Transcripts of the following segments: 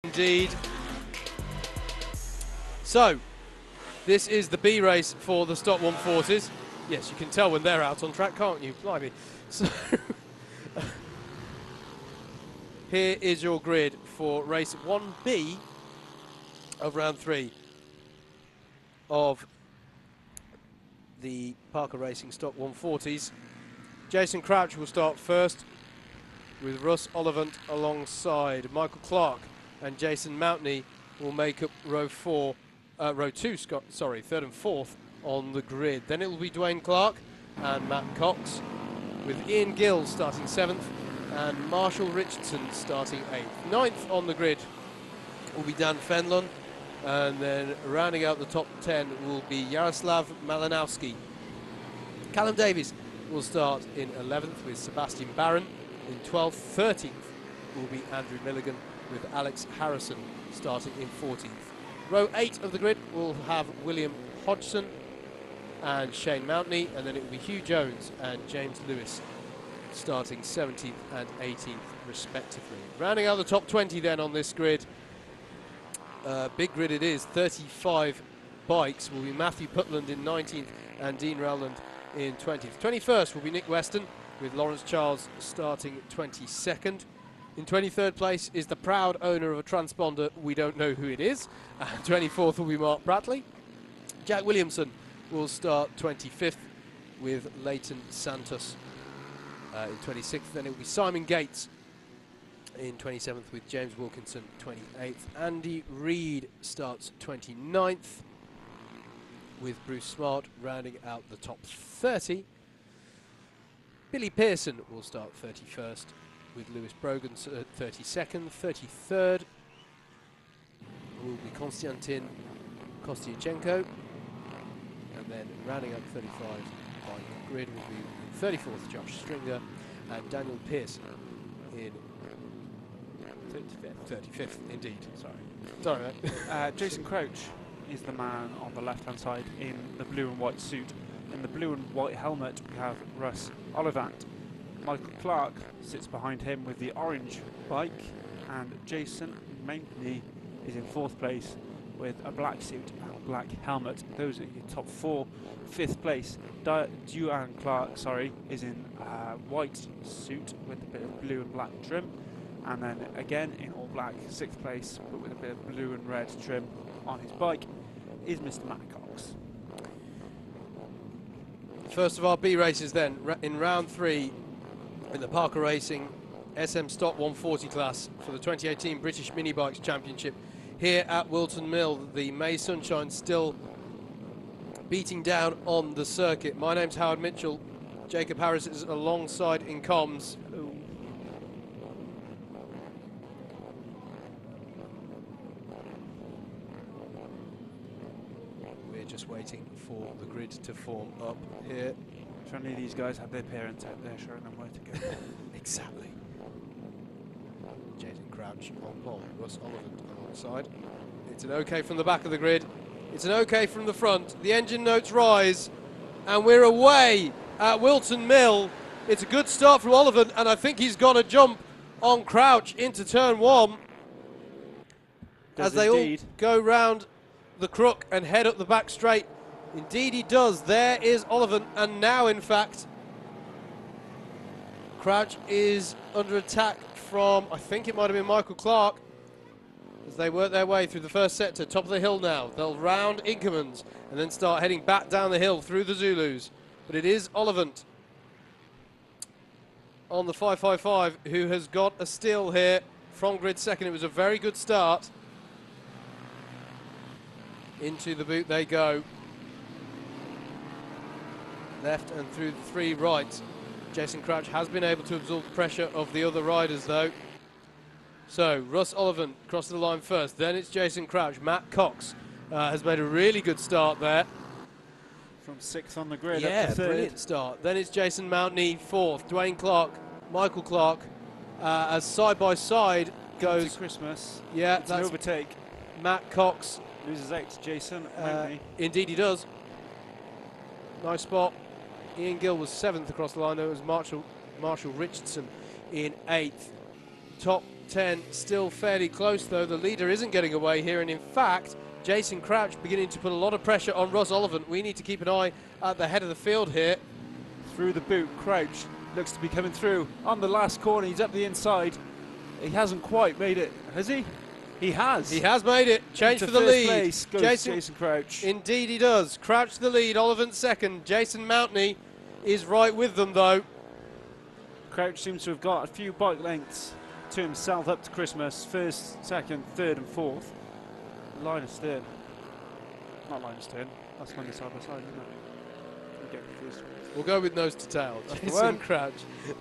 Indeed. So, this is the B race for the Stock 140s. Yes, you can tell when they're out on track, can't you? Blimey. So, here is your grid for race 1B of round 3 of the Parker Racing Stock 140s. Jason Crouch will start first with Russ Ollivant alongside Michael Clark, and Jason Mountney will make up row 2, third and fourth on the grid. Then it will be Dwayne Clark and Matt Cox, with Ian Gill starting 7th and Marshall Richardson starting 8th. 9th on the grid will be Dan Fenlon, and then rounding out the top 10 will be Jaroslav Malinowski. Callum Davies will start in 11th with Sebastian Barron. In 12th, 13th will be Andrew Milligan, with Alex Harrison starting in 14th. Row 8 of the grid will have William Hodgson and Shane Mountney, and then it will be Hugh Jones and James Lewis starting 17th and 18th respectively. Rounding out the top 20 then on this grid, big grid it is, 35 bikes, will be Matthew Putland in 19th and Dean Rowland in 20th. 21st will be Nick Weston, with Lawrence Charles starting 22nd. In 23rd place is the proud owner of a transponder, we don't know who it is. 24th will be Mark Bradley. Jack Williamson will start 25th with Leighton Santos in 26th. Then it will be Simon Gates in 27th with James Wilkinson 28th. Andy Reid starts 29th with Bruce Smart rounding out the top 30. Billy Pearson will start 31st with Lewis Brogan 32nd. 33rd will be Konstantin Kostyachenko, and then rounding up 35 by grid will be 34th Josh Stringer and Daniel Pearson in 35th indeed. Sorry mate. Jason Crouch is the man on the left hand side in the blue and white suit. In the blue and white helmet we have Russ Ollivant. Michael Clark sits behind him with the orange bike, and Jason Mountney is in 4th place with a black suit and a black helmet. Those are your top 4. 5th place, Duan Clark, is in white suit with a bit of blue and black trim, and then again in all black, 6th place, but with a bit of blue and red trim on his bike, is Mr. Matt Cox. First of our B races then, in round 3 in the Parker Racing SM Stock 140 class for the 2018 British Mini Bikes Championship here at Whilton Mill. The May sunshine still beating down on the circuit. My name's Howard Mitchell. Jacob Harris is alongside in comms. Hello. We're just waiting for the grid to form up here. If only these guys had their parents out there showing them where to go. Exactly. Jason Crouch on pole, Russ Ollivant alongside. It's an OK from the back of the grid. It's an OK from the front. The engine notes rise, and we're away at Whilton Mill. It's a good start from Ollivant, and I think he's got a jump on Crouch into turn 1. As they all go round the crook and head up the back straight. Indeed he does. There is Ollivant, and now in fact Crouch is under attack from, I think it might have been Michael Clark, as they work their way through the first sector. Top of the hill now. They'll round Inkermans and then start heading back down the hill through the Zulus. But it is Ollivant on the 555 who has got a steal here from grid second. It was a very good start. Into the boot they go. Left and through the 3 right. Jason Crouch has been able to absorb the pressure of the other riders though. So Russ Ollivant crosses the line first, then it's Jason Crouch. Matt Cox has made a really good start there. From 6th on the grid. Yeah, brilliant start. Then it's Jason Mountney 4th, Dwayne Clark, Michael Clark, as side by side goes Christmas. Yeah, it's an overtake. Matt Cox loses out to Jason Mountney. Indeed he does. Nice spot. Ian Gill was 7th across the line. There was Marshall Richardson in 8th. Top 10 still fairly close, though. The leader isn't getting away here, and in fact, Jason Crouch beginning to put a lot of pressure on Russ Ollivant. We need to keep an eye at the head of the field here. Through the boot, Crouch looks to be coming through on the last corner. He's up the inside. He hasn't quite made it, has he? He has. He has made it. Change for the first lead. Place goes Jason Crouch. Indeed he does. Crouch to the lead, Ollivant second. Jason Mountney is right with them, though. Crouch seems to have got a few bike lengths to himself up to Christmas. First, second, third and fourth. Line astern. Not line astern. That's when they're side by side, isn't it? We get confused. We'll go with nose to tail. Jason Crouch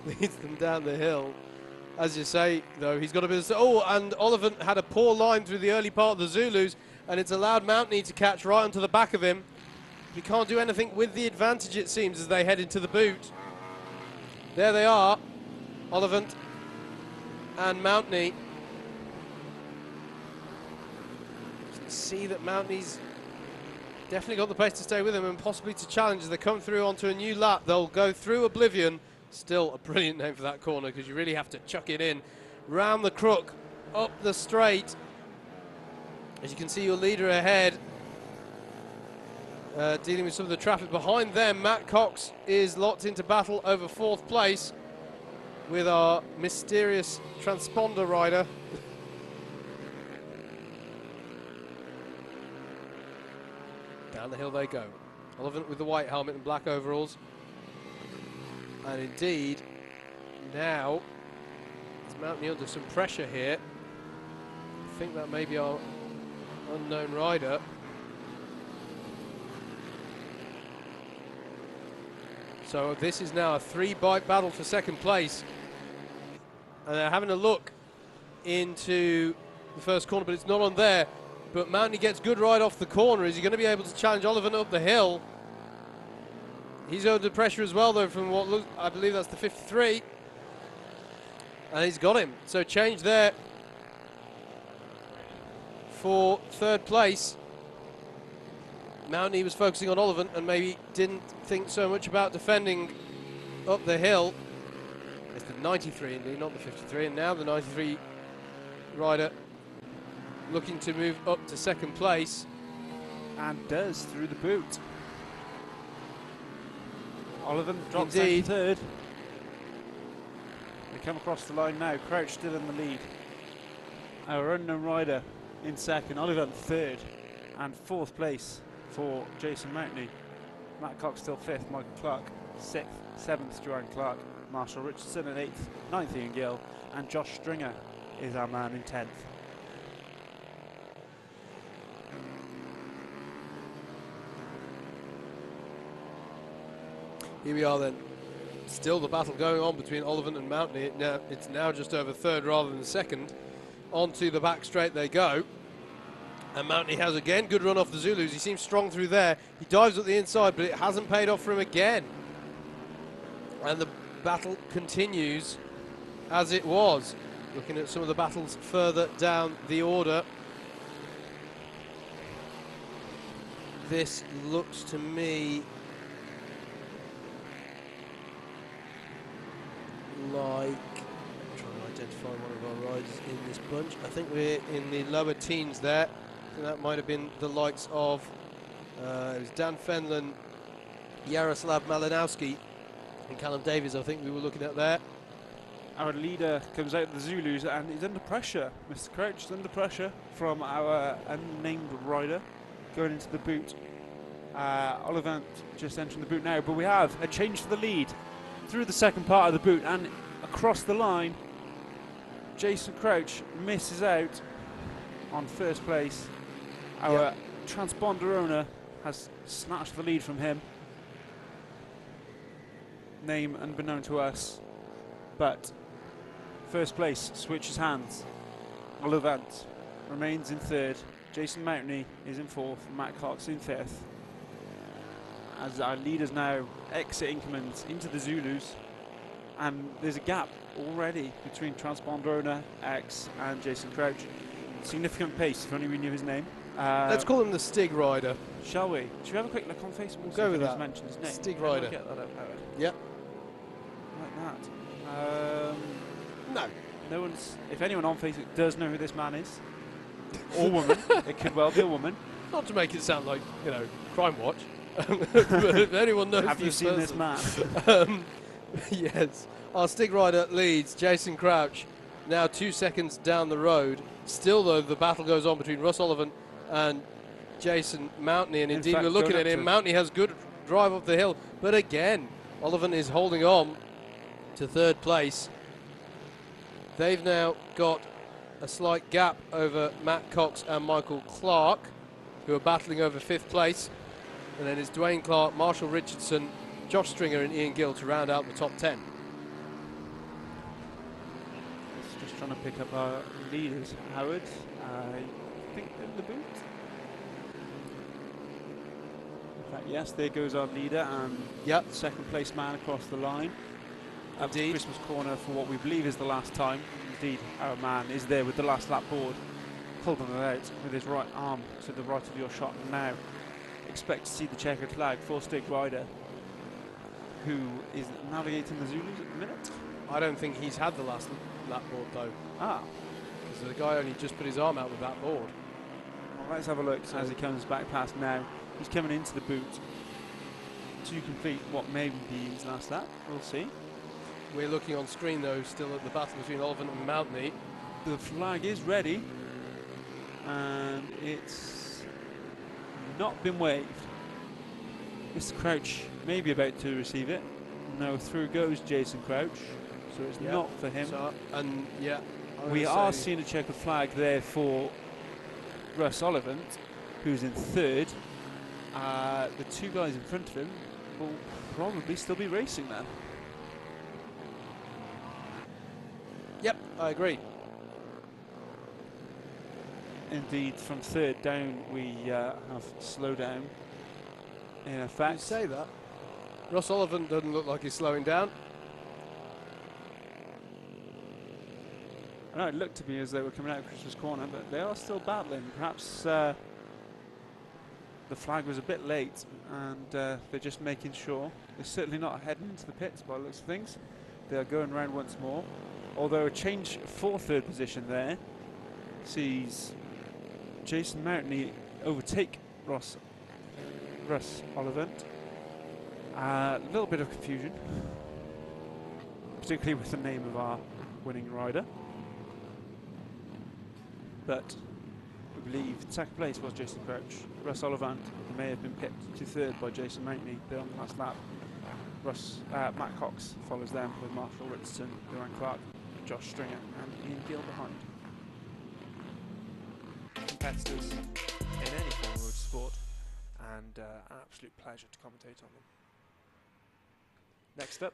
leads them down the hill. As you say, though, he's got a bit of... Oh, and Ollivant had a poor line through the early part of the Zulus, and it's allowed Mountney to catch right onto the back of him. He can't do anything with the advantage, it seems, as they head into the boot. There they are, Ollivant and Mountney. You can see that Mountney's definitely got the pace to stay with him and possibly to challenge as they come through onto a new lap. They'll go through Oblivion. Still a brilliant name for that corner, because you really have to chuck it in. Round the crook, up the straight. As you can see, your leader ahead, dealing with some of the traffic behind them. Matt Cox is locked into battle over fourth place with our mysterious transponder rider. Down the hill they go. Ollivant with the white helmet and black overalls. And indeed, now is Mountney under some pressure here. I think that may be our unknown rider. So this is now a 3-bike battle for second place. And they're having a look into the first corner, but it's not on there. But Mountney gets good ride off the corner. Is he going to be able to challenge Ollivant up the hill? He's under pressure as well, though, from what looks, I believe that's the 53. And he's got him. So change there for third place. Mountney was focusing on Ollivant and maybe didn't think so much about defending up the hill. It's the 93 indeed, not the 53. And now the 93 rider looking to move up to second place. And does through the boot. Ollivant drops down Indeed. to third. They come across the line now. Crouch still in the lead. Our unknown rider in second. Ollivant third. And fourth place for Jason Mountney. Matt Cox still fifth. Michael Clark sixth. Seventh, Joanne Clark. Marshall Richardson in eighth. Ninth, Ian Gill. And Josh Stringer is our man in 10th. Here we are then. Still the battle going on between Ollivant and Mountney. It's now just over third rather than second. Onto the back straight they go. And Mountney has again good run off the Zulus. He seems strong through there. He dives at the inside, but it hasn't paid off for him again. And the battle continues as it was. Looking at some of the battles further down the order. This looks to me like, trying to identify one of our riders in this bunch. I think we're in the lower teens there. I think that might have been the likes of it was Dan Fenlon, Yaroslav Malinowski, and Callum Davies. I think we were looking at there. Our leader comes out of the Zulus and he's under pressure. Mr. Crouch is under pressure from our unnamed rider going into the boot. Ollivant just entering the boot now, but we have a change for the lead through the second part of the boot and across the line. Jason Crouch misses out on first place. Our transponder owner has snatched the lead from him. Name unbeknown to us, but first place switches hands. Ollivant remains in third. Jason Mountney is in fourth. Matt Cox in fifth. As our leaders now exit Inkermans into the Zulus, and there's a gap already between transponder owner X and Jason Crouch. Significant pace, if only we knew his name. Let's call him the Stig Rider. Shall we? Should we have a quick look on Facebook? We'll go with that. Mention his name. Stig Rider. Get that up, Howard. Yep. Like that. No. No one's. If anyone on Facebook does know who this man is, or woman, it could well be a woman. Not to make it sound like, you know, Crime Watch, but if anyone knows Have you seen this man? Yes. Our stick rider leads, Jason Crouch, now 2 seconds down the road. Still, though, the battle goes on between Russ Olivan and Jason Mountney, and indeed, we're looking at him. Mountney has good drive up the hill, but again, Olivan is holding on to third place. They've now got a slight gap over Matt Cox and Michael Clark, who are battling over fifth place. And then it's Dwayne Clark, Marshall Richardson, Josh Stringer and Ian Gill to round out the top 10. Just trying to pick up our leaders. Howard, I think in the boot. In fact, yes, there goes our leader and second place man across the line. Up to Christmas corner for what we believe is the last time. Indeed, our man is there with the last lap board, holding it out with his right arm to the right of your shot. And now expect to see the checkered flag for stick rider, who is navigating the Zulus at the minute. I don't think he's had the last lap board though. Ah. Because the guy only just put his arm out with that board. Well, let's have a look as he comes back past now. He's coming into the boot to complete what may be his last lap. We'll see. We're looking on screen though, still at the battle between Olivan and Mountney. The flag is ready, and it's not been waved. Mr. Crouch may be about to receive it. No, through goes Jason Crouch, so it's not for him. So, and we are seeing a checkered flag there for Russ Olivan, who's in third. The two guys in front of him will probably still be racing then. Yep, I agree. Indeed, from third down, we have slowed down. In effect, you say that. Russ Olivan doesn't look like he's slowing down. I know it looked to me as though we're coming out of Christmas corner, but they are still battling. Perhaps the flag was a bit late, and they're just making sure. They're certainly not heading into the pits by the looks of things. They are going around once more. Although a change for third position there sees Jason Mountney overtake Russ Olivan. A little bit of confusion, particularly with the name of our winning rider. But we believe second place was Jason Crouch. Russ Olivan may have been picked to third by Jason Mountney there on the last lap. Matt Cox follows them with Marshall Richardson, Dwayne Clark, Josh Stringer and Ian Gill behind. Competitors in any form of sport, and an absolute pleasure to commentate on them. Next up,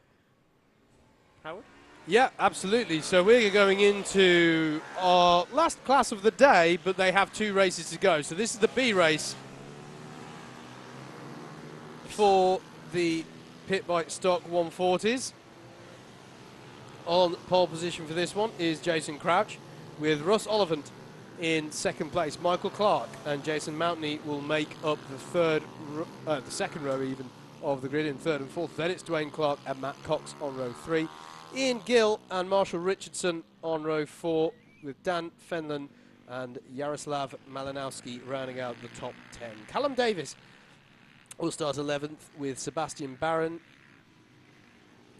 Howard? Yeah, absolutely. So we're going into our last class of the day, but they have 2 races to go. So this is the B race for the Pit Bike Stock 140s. On pole position for this one is Jason Crouch, with Russ Olivan in second place. Michael Clark and Jason Mountney will make up the second row even of the grid in third and fourth. Then it's Dwayne Clark and Matt Cox on row 3. Ian Gill and Marshall Richardson on row 4, with Dan Fenlon and Yaroslav Malinowski rounding out the top 10. Callum Davis will start 11th, with Sebastian Barron,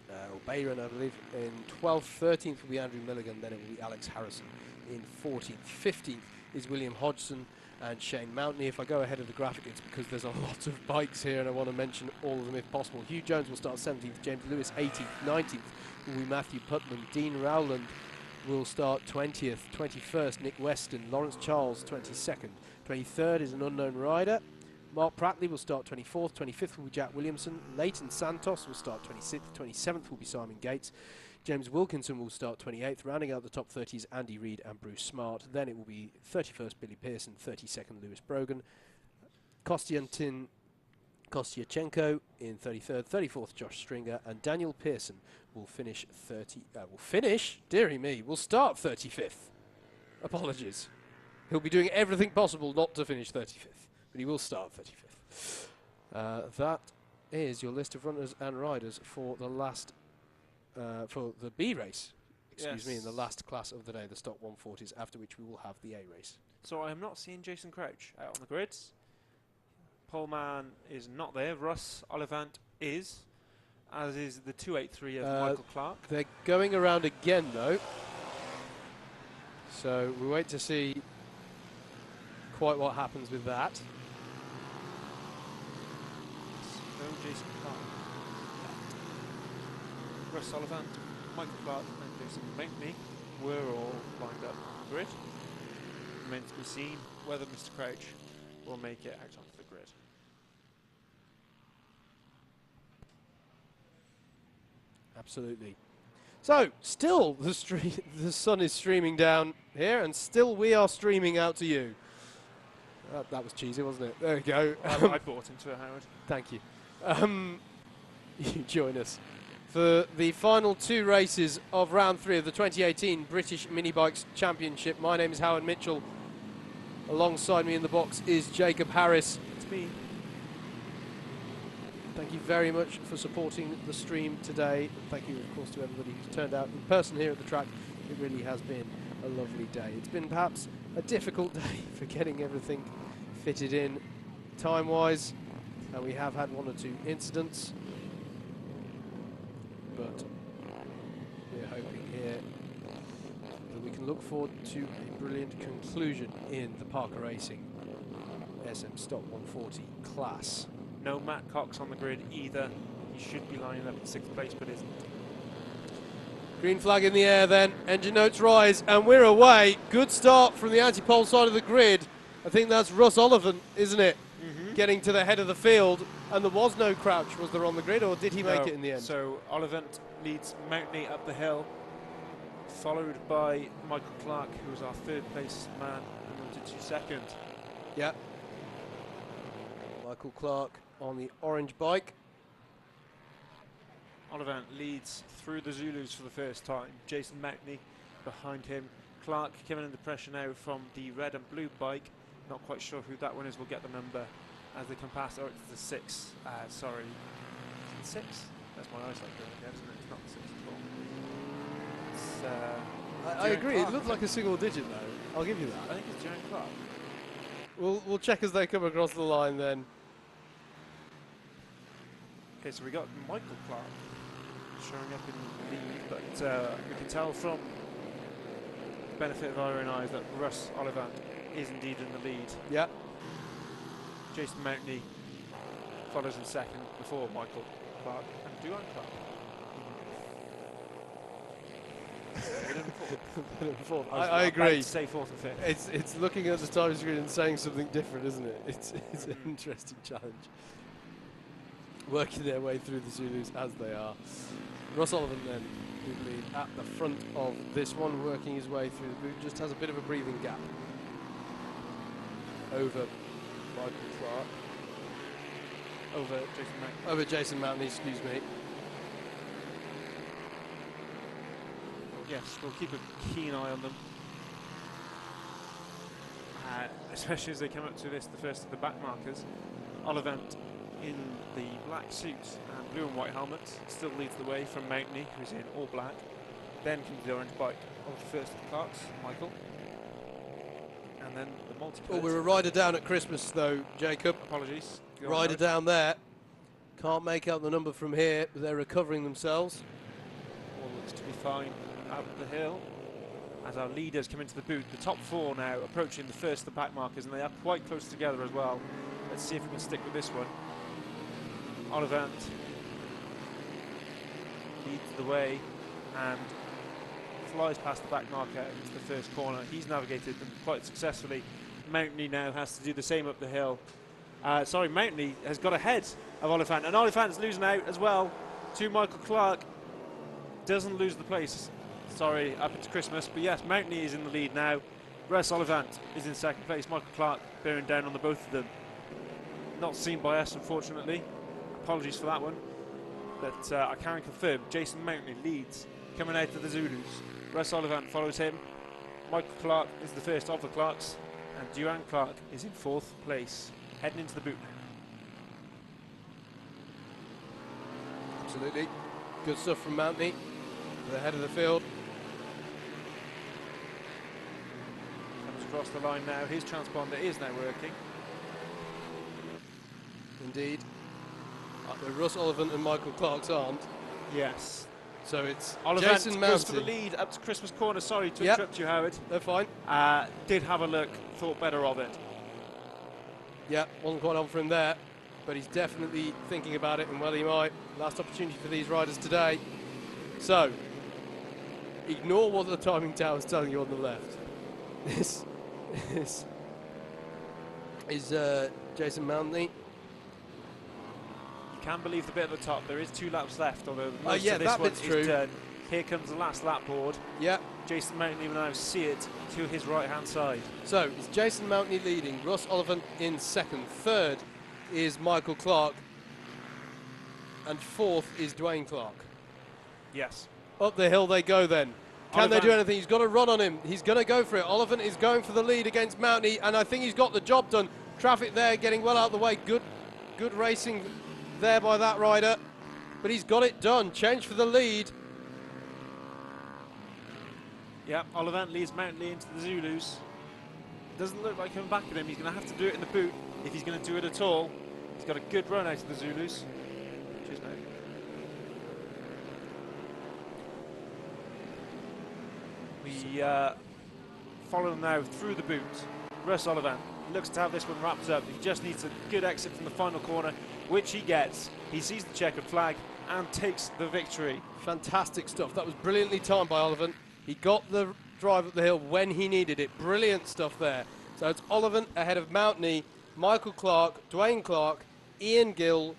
or Bayron, I believe, in 12th. 13th will be Andrew Milligan, then it will be Alex Harrison in 14th. 15th is William Hodgson and Shane Mountney. If I go ahead of the graphic, it's because there's a lot of bikes here and I want to mention all of them if possible. Hugh Jones will start 17th, James Lewis 18th, 19th will be Matthew Putman, Dean Rowland will start 20th, 21st Nick Weston, Lawrence Charles 22nd, 23rd is an unknown rider. Mark Prattley will start 24th, 25th will be Jack Williamson, Leighton Santos will start 26th, 27th will be Simon Gates, James Wilkinson will start 28th, rounding out the top 30s Andy Reid and Bruce Smart. Then it will be 31st Billy Pearson, 32nd Lewis Brogan, Kostyachenko in 33rd, 34th Josh Stringer, and Daniel Pearson will finish will start 35th. Apologies. He'll be doing everything possible not to finish 35th, but he will start 35th. That is your list of runners and riders for the last for the B race excuse me, in the last class of the day, the stock 140s, after which we will have the A race. So I am not seeing Jason Crouch out on the grids. Poleman is not there. Russ Oliphant is, as is the 283 of Michael Clark. They're going around again, though. So we wait to see quite what happens with that. No Jason Clark. Russ Oliphant, Michael Clark and Jason Mountney were all lined up on the grid. Remains to be seen whether Mr. Crouch will make it out onto the grid. Absolutely. So, still the sun is streaming down here, and still we are streaming out to you. That was cheesy, wasn't it? There we go. I bought into it, Howard. Thank you. You join us for the final 2 races of round 3 of the 2018 British Mini Bikes Championship. My name is Howard Mitchell. Alongside me in the box is Jacob Harris. It's me. Thank you very much for supporting the stream today. Thank you, of course, to everybody who's turned out in person here at the track. It really has been a lovely day. It's been perhaps a difficult day for getting everything fitted in time-wise, and we have had 1 or 2 incidents, but we're hoping here that we can look forward to a brilliant conclusion in the Parker Racing SM Stock 140 class. No Matt Cox on the grid either. He should be lining up in 6th place, but isn't. Green flag in the air then, engine notes rise, and we're away. Good start from the anti-pole side of the grid. I think that's Russ Oliphant, isn't it? Getting to the head of the field, and there was no Crouch, was there, on the grid, or did he make it in the end? So Oliphant leads Mountney up the hill, followed by Michael Clark, who was our 3rd place man, and moved to 2nd. Yeah. Michael Clark on the orange bike. Oliphant leads through the Zulus for the first time. Jason Mountney behind him. Clark coming under pressure now from the red and blue bike. Not quite sure who that one is. We'll get the number as they come past. Oh, it's the 6. Sorry. Is it 6? That's my eyesight going again, isn't it? It's not the 6 at all. It's, I agree. Clark, it looked like a single digit, though. I'll give you that. I think it's Darren Clark. We'll check as they come across the line then. Okay, so we got Michael Clark showing up in the lead, but we can tell from the benefit of our own eyes that Russ Oliphant is indeed in the lead. Yeah. Jason Mountney follows in 2nd before Michael Clark and Duane Clark. I agree. Say 4th and 5th. It's looking at the time screen and saying something different, isn't it? It's an interesting challenge. Working their way through the Zulus as they are. Russ Oliphant then, who lead at the front of this one, working his way through the boot, just has a bit of a breathing gap over Michael Clark. Over Jason Mountney. Over Jason Mountney, excuse me. Yes, we'll keep a keen eye on them. Especially as they come up to this, the first of the back markers. Oliphant in the black suit and blue and white helmet still leads the way from Mountney, who's in all black. Then comes the orange bike of the first of the Clarks, Michael. And then the multi-port. Oh, we're a rider down at Christmas though, Jacob. Apologies. Rider down there. Can't make out the number from here, but they're recovering themselves. All looks to be fine up the hill. As our leaders come into the boot, the top 4 now approaching the first of the back markers, and they are quite close together as well. Let's see if we can stick with this one. Oliphant leads the way and flies past the back marker into the first corner. He's navigated them quite successfully. Mountney now has to do the same up the hill. Mountney has got ahead of Oliphant, and Oliphant's losing out as well to Michael Clark. Doesn't lose the place, up into Christmas, but yes, Mountney is in the lead now. Russ Oliphant is in 2nd place. Michael Clark bearing down on the both of them. Not seen by us, unfortunately. Apologies for that one. But I can confirm Jason Mountney leads coming out of the Zulus. Russ Oliphant follows him. Michael Clark is the first of the Clarks. And Duane Clark is in 4th place, heading into the boot now. Absolutely. Good stuff from Mountney. To the head of the field. across the line now. His transponder is now working. Indeed. But Russ Oliphant and Michael Clark's aren't. Yes. So it's Oliphant Jason goes for the Mounty. lead up to Christmas Corner. Sorry to Yep. interrupt you, Howard. They're fine. Did have a look, thought better of it. Yeah, wasn't quite on for him there, but he's definitely thinking about it, and well he might. Last opportunity for these riders today. So, ignore what the timing tower is telling you on the left. This is Jason Mounty. You can believe the bit at the top. There is 2 laps left, although most Yeah, of this that one bit's is true. done. Here comes the last lap board. Yeah. Jason Mounty will now see it to his right-hand side. So, it's Jason Mounty leading, Russ Oliphant in second. Third is Michael Clark. And fourth is Dwayne Clark. Yes. Up the hill they go then. Can they Oliphant. do anything? He's got to run on him. He's going to go for it. Oliphant is going for the lead against Mounty, and I think he's got the job done. Traffic there, getting well out of the way. Good racing there by that rider. But he's got it done. Change for the lead. Yeah, Oliphant leads Mountley into the Zulus. Doesn't look like coming back at him. He's going to have to do it in the boot if he's going to do it at all. He's got a good run out of the Zulus. Cheers, mate. We follow him now through the boot. Russ Oliphant looks to have this one wrapped up. He just needs a good exit from the final corner, which he gets. He sees the checkered flag and takes the victory. Fantastic stuff. That was brilliantly timed by Oliphant. He got the drive up the hill when he needed it. Brilliant stuff there. So it's Oliphant ahead of Mounty, Michael Clark, Dwayne Clark, Ian Gill,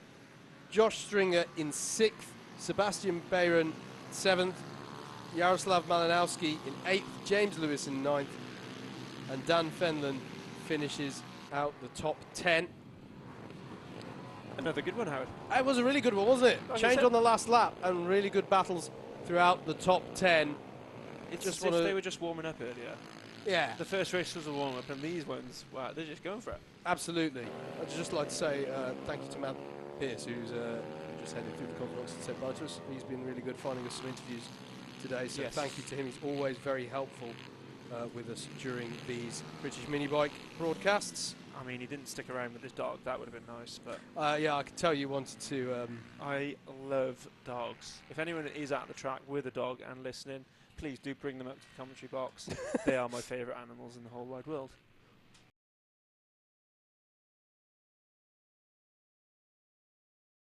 Josh Stringer in 6th, Sebastian Bayron 7th, Jaroslav Malinowski in 8th, James Lewis in 9th, and Dan Fenlon finishes out the top 10. Another good one, Howard. It was a really good one, wasn't it? Like I Change said. on the last lap and really good battles throughout the top 10. It's Just as if wanna- they were just warming up earlier. Yeah, The first race was a warm-up, and these ones, wow, they're just going for it. absolutely. I'd just like to say thank you to Matt Pearce, who's just headed through the conference and said bye to us. He's been really good finding us some interviews today, so Yes. thank you to him. He's always very helpful with us during these British mini bike broadcasts. I mean, he didn't stick around with his dog. That would have been nice, but Yeah, I could tell you wanted to. I love dogs. If anyone is at the track with a dog and listening, please do bring them up to the commentary box. They are my favourite animals in the whole wide world.